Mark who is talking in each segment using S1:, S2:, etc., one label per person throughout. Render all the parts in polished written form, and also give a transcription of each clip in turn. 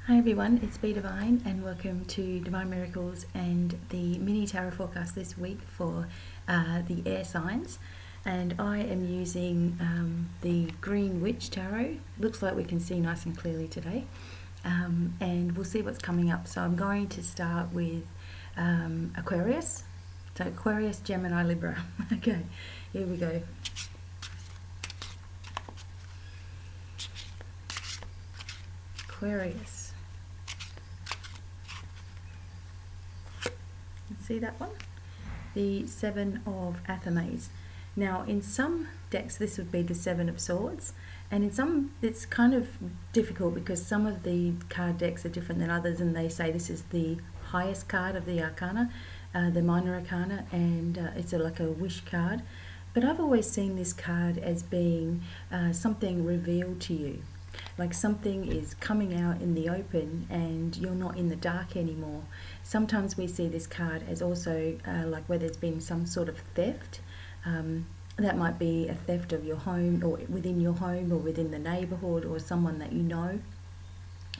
S1: Hi everyone, it's BDevine and welcome to Divine Miracles and the mini tarot forecast this week for the air signs. And I am using the Green Witch Tarot. Looks like we can see nice and clearly today. And we'll see what's coming up. So I'm going to start with Aquarius. So Aquarius, Gemini, Libra. Okay, here we go. Aquarius. See that one? The Seven of Athames. Now in some decks this would be the Seven of Swords, and in some it's kind of difficult because some of the card decks are different than others, and they say this is the highest card of the arcana, the minor arcana, and it's like a wish card. But I've always seen this card as being something revealed to you, like something is coming out in the open and you're not in the dark anymore. Sometimes we see this card as also like where there's been some sort of theft. That might be a theft of your home, or within your home, or within the neighborhood, or someone that you know,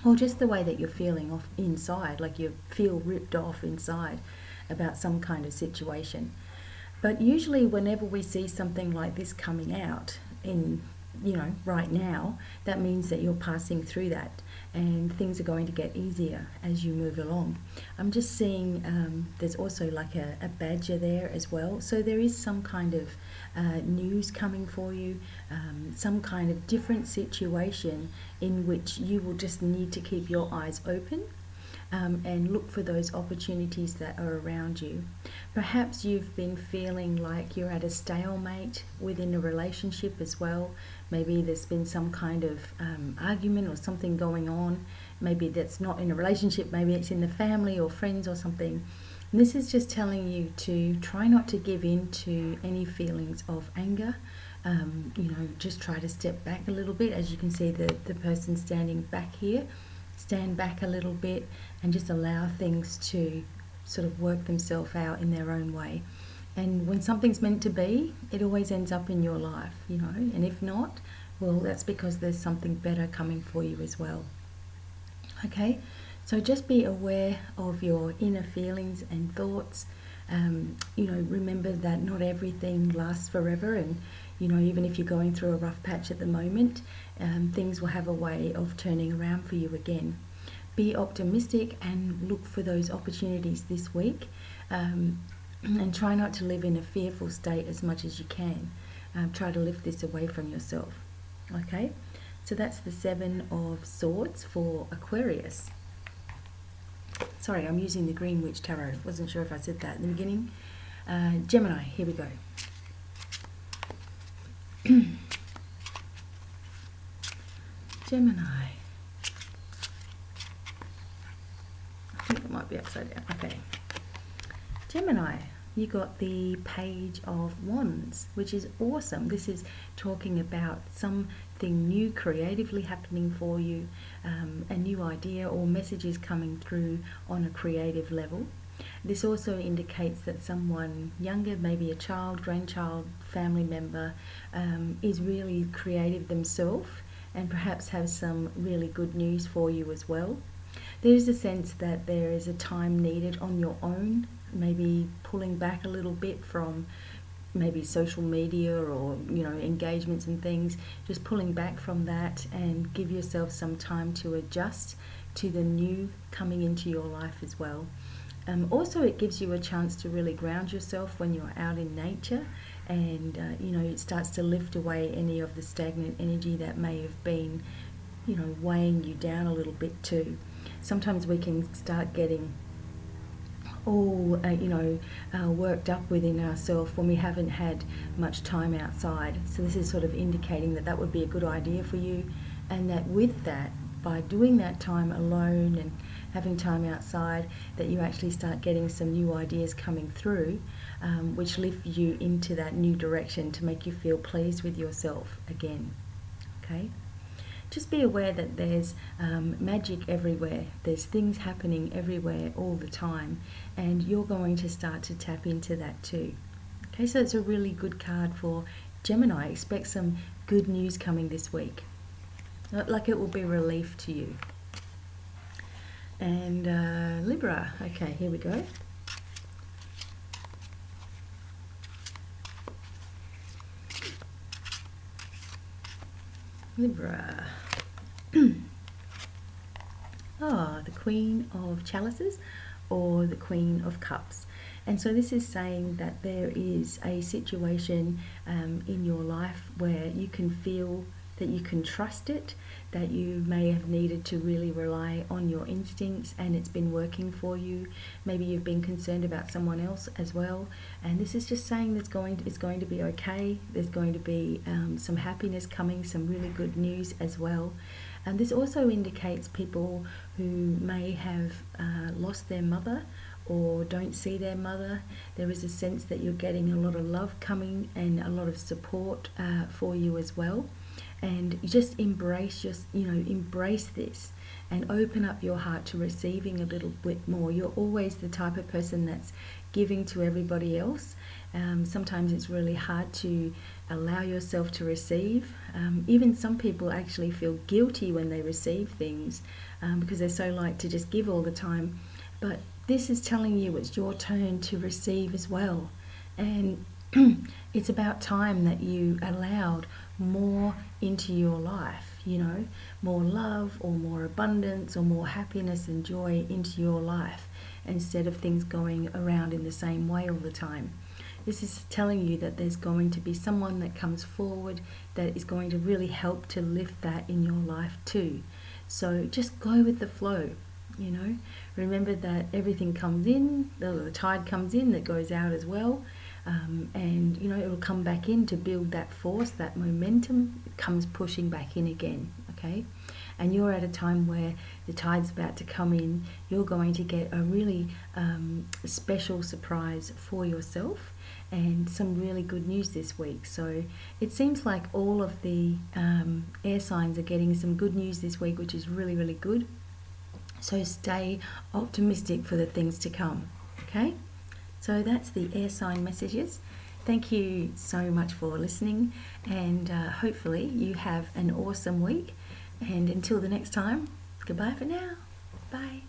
S1: or just the way that you're feeling off inside, like you feel ripped off inside about some kind of situation. But usually whenever we see something like this coming out in right now, that means that you're passing through that and things are going to get easier as you move along. I'm just seeing there's also like a badger there as well, so there is some kind of news coming for you, some kind of different situation in which you will just need to keep your eyes open and look for those opportunities that are around you. Perhaps you've been feeling like you're at a stalemate within a relationship as well. Maybe there's been some kind of argument or something going on. Maybe that's not in a relationship, maybe it's in the family or friends or something. And this is just telling you to try not to give in to any feelings of anger. Just try to step back a little bit. As you can see, the person standing back here, stand back a little bit and just allow things to sort of work themselves out in their own way. And when something's meant to be, it always ends up in your life, and if not, well, that's because there's something better coming for you as well. Okay, so just be aware of your inner feelings and thoughts. Remember that not everything lasts forever, and even if you're going through a rough patch at the moment, things will have a way of turning around for you again. Be optimistic and look for those opportunities this week, and try not to live in a fearful state as much as you can. Try to lift this away from yourself. Okay, so that's the Seven of Swords for Aquarius. Sorry, I'm using the Green Witch Tarot. Wasn't sure if I said that in the beginning. Gemini, here we go. Gemini. I think it might be upside down. Okay. Gemini, you got the Page of Wands, which is awesome. This is talking about something new creatively happening for you, a new idea or messages coming through on a creative level. This also indicates that someone younger, maybe a child, grandchild, family member, is really creative themselves and perhaps have some really good news for you as well. There's a sense that there is a time needed on your own, maybe pulling back a little bit from maybe social media or engagements and things, just pulling back from that and give yourself some time to adjust to the new coming into your life as well. Also, it gives you a chance to really ground yourself when you're out in nature, and it starts to lift away any of the stagnant energy that may have been weighing you down a little bit too. Sometimes we can start getting all worked up within ourselves when we haven't had much time outside. So this is sort of indicating that would be a good idea for you, and that with that, by doing that time alone and having time outside, that you actually start getting some new ideas coming through, which lift you into that new direction to make you feel pleased with yourself again. Okay, just be aware that there's magic everywhere. There's things happening everywhere all the time, and you're going to start to tap into that too. Okay, so it's a really good card for Gemini. Expect some good news coming this week. Like it will be relief to you. and Libra. Okay, here we go. Libra. Oh, the Queen of Chalices or the Queen of Cups. And so this is saying that there is a situation in your life where you can feel that you can trust it, that you may have needed to really rely on your instincts and it's been working for you. Maybe you've been concerned about someone else as well, and this is just saying that it's going to be okay. There's going to be some happiness coming, some really good news as well. And this also indicates people who may have lost their mother or don't see their mother. There is a sense that you're getting a lot of love coming and a lot of support for you as well. And you just embrace embrace this and open up your heart to receiving a little bit more. You're always the type of person that's giving to everybody else. Sometimes it's really hard to allow yourself to receive. Even some people actually feel guilty when they receive things because they're so like to just give all the time. But this is telling you it's your turn to receive as well. And it's about time that you allowed more into your life, more love or more abundance or more happiness and joy into your life instead of things going around in the same way all the time. This is telling you that there's going to be someone that comes forward that is going to really help to lift that in your life too. So just go with the flow, Remember that everything comes in, the tide comes in that goes out as well. And it'll come back in to build that force, that momentum. It comes pushing back in again, okay? And you're at a time where the tide's about to come in. You're going to get a really special surprise for yourself and some really good news this week. So it seems like all of the air signs are getting some good news this week, which is really, really good. So stay optimistic for the things to come, okay? So that's the air sign messages. Thank you so much for listening, and hopefully you have an awesome week. And until the next time, goodbye for now. Bye.